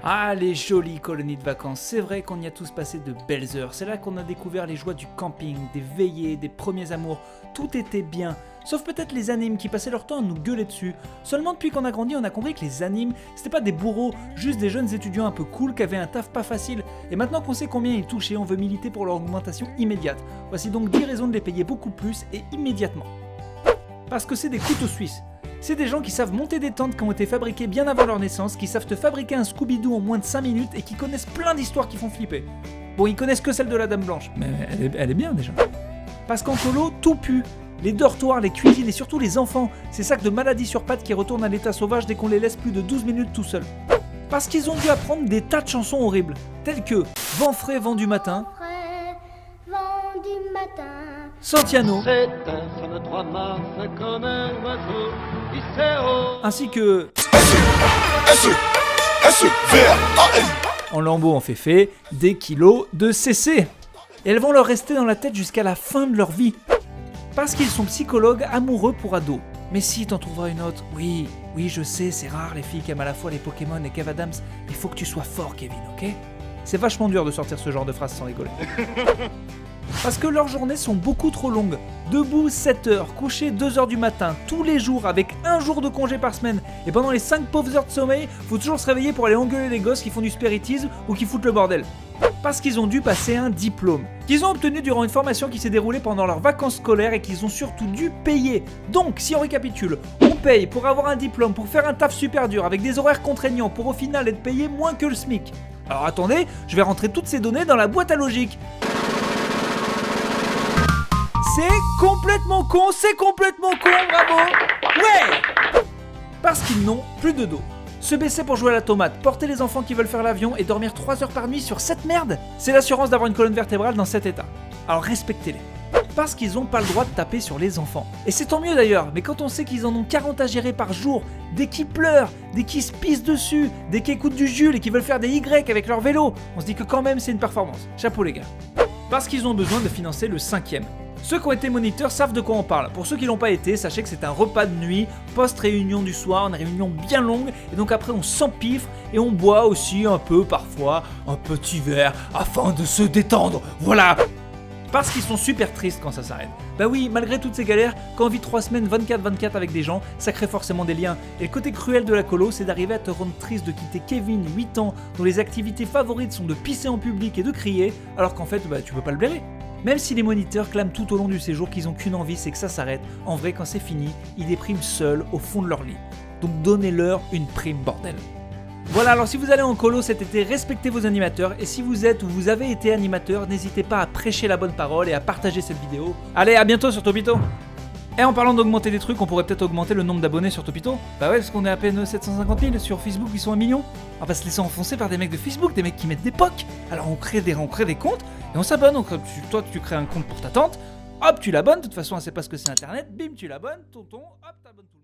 Ah, les jolies colonies de vacances, c'est vrai qu'on y a tous passé de belles heures, c'est là qu'on a découvert les joies du camping, des veillées, des premiers amours, tout était bien, sauf peut-être les animes qui passaient leur temps à nous gueuler dessus. Seulement depuis qu'on a grandi, on a compris que les animes, c'était pas des bourreaux, juste des jeunes étudiants un peu cool qui avaient un taf pas facile, et maintenant qu'on sait combien ils touchaient, on veut militer pour leur augmentation immédiate. Voici donc 10 raisons de les payer beaucoup plus et immédiatement. Parce que c'est des couteaux suisses. C'est des gens qui savent monter des tentes qui ont été fabriquées bien avant leur naissance, qui savent te fabriquer un Scooby-Doo en moins de 5 minutes et qui connaissent plein d'histoires qui font flipper. Bon, ils connaissent que celle de la Dame Blanche, mais elle est bien déjà. Parce qu'en colo, tout pue. Les dortoirs, les cuisines et surtout les enfants, ces sacs de maladies sur pattes qui retournent à l'état sauvage dès qu'on les laisse plus de 12 minutes tout seuls. Parce qu'ils ont dû apprendre des tas de chansons horribles, telles que Vent frais, vent du matin, Santiano, ainsi que en lambeau en féfé, des kilos de CC. Et elles vont leur rester dans la tête jusqu'à la fin de leur vie. Parce qu'ils sont psychologues amoureux pour ados. Mais si, t'en trouveras une autre. Oui, je sais, c'est rare les filles qui aiment à la fois les Pokémon et Kev Adams, mais il faut que tu sois fort, Kevin, ok ? C'est vachement dur de sortir ce genre de phrase sans rigoler. Parce que leurs journées sont beaucoup trop longues. Debout 7 heures, couché 2 heures du matin, tous les jours, avec un jour de congé par semaine. Et pendant les 5 pauvres heures de sommeil, faut toujours se réveiller pour aller engueuler les gosses qui font du spiritisme ou qui foutent le bordel. Parce qu'ils ont dû passer un diplôme, qu'ils ont obtenu durant une formation qui s'est déroulée pendant leurs vacances scolaires et qu'ils ont surtout dû payer. Donc, si on récapitule, on paye pour avoir un diplôme, pour faire un taf super dur, avec des horaires contraignants, pour au final être payé moins que le SMIC. Alors attendez, je vais rentrer toutes ces données dans la boîte à logique. C'est complètement con, bravo. Ouais. Parce qu'ils n'ont plus de dos. Se baisser pour jouer à la tomate, porter les enfants qui veulent faire l'avion et dormir 3 heures par nuit sur cette merde, c'est l'assurance d'avoir une colonne vertébrale dans cet état. Alors respectez-les. Parce qu'ils n'ont pas le droit de taper sur les enfants. Et c'est tant mieux d'ailleurs, mais quand on sait qu'ils en ont 40 à gérer par jour, dès qu'ils pleurent, dès qu'ils se pissent dessus, dès qu'ils écoutent du Jules et qu'ils veulent faire des Y avec leur vélo, on se dit que quand même c'est une performance. Chapeau les gars. Parce qu'ils ont besoin de financer le 5e. Ceux qui ont été moniteurs savent de quoi on parle. Pour ceux qui l'ont pas été, sachez que c'est un repas de nuit, post-réunion du soir, une réunion bien longue, et donc après on s'empiffre et on boit aussi un peu parfois un petit verre afin de se détendre. Voilà. Parce qu'ils sont super tristes quand ça s'arrête. Bah oui, malgré toutes ces galères, quand on vit 3 semaines 24-24 avec des gens, ça crée forcément des liens. Et le côté cruel de la colo, c'est d'arriver à te rendre triste de quitter Kevin, 8 ans, dont les activités favorites sont de pisser en public et de crier, alors qu'en fait, tu peux pas le blairer. Même si les moniteurs clament tout au long du séjour qu'ils ont qu'une envie, c'est que ça s'arrête, en vrai quand c'est fini, ils dépriment seuls au fond de leur lit. Donc donnez-leur une prime, bordel. Voilà, alors si vous allez en colo cet été, respectez vos animateurs, et si vous êtes ou vous avez été animateur, n'hésitez pas à prêcher la bonne parole et à partager cette vidéo. Allez, à bientôt sur Topito. Et en parlant d'augmenter des trucs, on pourrait peut-être augmenter le nombre d'abonnés sur Topito. Bah ouais, parce qu'on est à peine 750 000, sur Facebook ils sont 1 million. On va se laisser enfoncer par des mecs de Facebook, des mecs qui mettent des POC. Alors on crée des comptes, et on s'abonne. Donc toi tu crées un compte pour ta tante, hop tu l'abonnes, de toute façon elle sait pas ce que c'est internet, bim tu l'abonnes, tonton, hop t'abonnes tout le monde.